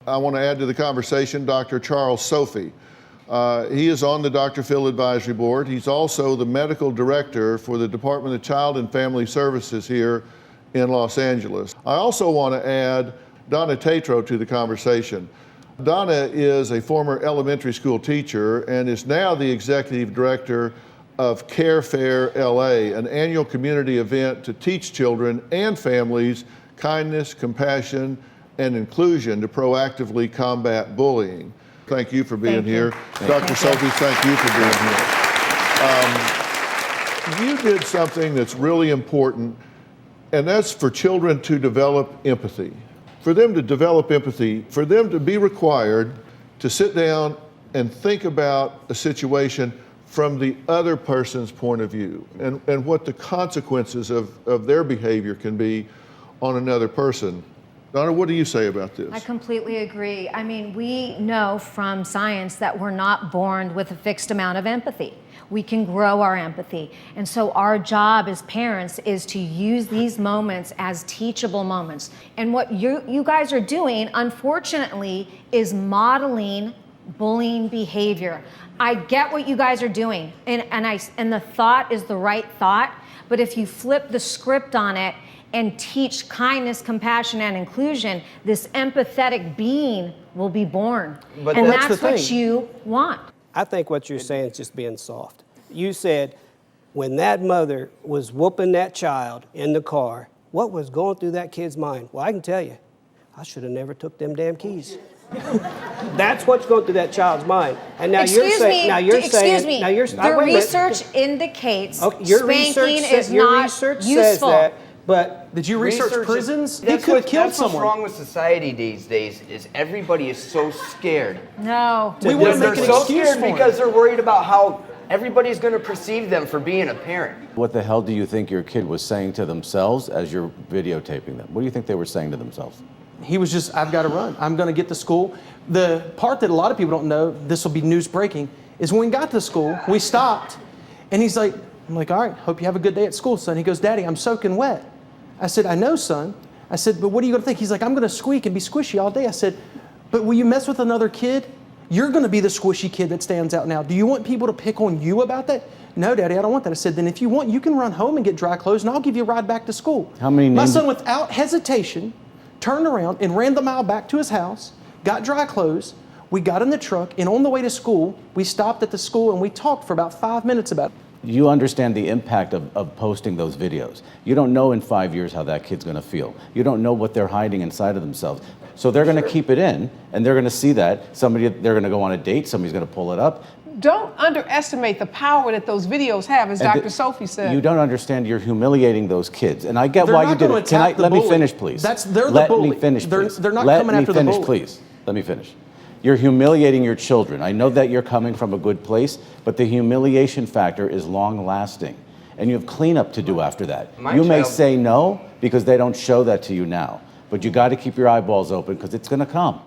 I want to add to the conversation Dr. Charles Sophie. He is on the Dr. Phil Advisory Board. He's also the medical director for the Department of Child and Family Services here in Los Angeles. I also want to add Donna Tatro to the conversation. Donna is a former elementary school teacher and is now the executive director of Care Fair LA, an annual community event to teach children and families kindness, compassion, and inclusion to proactively combat bullying. Thank you for being here. Dr. Sophie, thank you for being here. You did something that's really important, and that's for children to develop empathy. For them to develop empathy, for them to be required to sit down and think about a situation from the other person's point of view and what the consequences of their behavior can be on another person. Donna, what do you say about this? I completely agree. I mean, we know from science that we're not born with a fixed amount of empathy. We can grow our empathy. And so our job as parents is to use these moments as teachable moments. And what you guys are doing, unfortunately, is modeling bullying behavior. I get what you guys are doing, and the thought is the right thought, but if you flip the script on it and teach kindness, compassion, and inclusion, this empathetic being will be born. But and that's what you want. I think what you're saying is just being soft. You said when that mother was whooping that child in the car, what was going through that kid's mind? Well, I can tell you, I should have never took them damn keys. That's what's going through that child's mind. And now you're saying, the research indicates spanking is not useful. But did you research prisons? He could have killed someone. What's wrong with society these days is everybody is so scared. No. They're so scared because they're worried about how everybody's going to perceive them for being a parent. What the hell do you think your kid was saying to themselves as you're videotaping them? What do you think they were saying to themselves? He was just, I've got to run. I'm going to get to school. The part that a lot of people don't know, this will be news breaking, is when we got to school, we stopped, and he's like, I'm like, all right, hope you have a good day at school, son. He goes, Daddy, I'm soaking wet. I said, I know, son. I said, but what are you going to think? He's like, I'm going to squeak and be squishy all day. I said, but will you mess with another kid? You're going to be the squishy kid that stands out now. Do you want people to pick on you about that? No, Daddy, I don't want that. I said, then if you want, you can run home and get dry clothes, and I'll give you a ride back to school. How many names? My son, without hesitation, turned around and ran the mile back to his house, got dry clothes. We got in the truck, and on the way to school, we stopped at the school, and we talked for about 5 minutes about it. You understand the impact of posting those videos. You don't know in 5 years how that kid's going to feel. You don't know what they're hiding inside of themselves. So they're going to keep it in, and they're going to see that. They're going to go on a date, somebody's going to pull it up. Don't underestimate the power that those videos have, as Dr. Sophie said. You don't understand. You're humiliating those kids, and I get why you did it. Let me finish, please. They're the bully. Let me finish, please. They're not coming after the bully. Let me finish, please. Let me finish. You're humiliating your children. I know that you're coming from a good place, but the humiliation factor is long-lasting, and you have cleanup to do after that. You may say no because they don't show that to you now, but you got to keep your eyeballs open because it's going to come.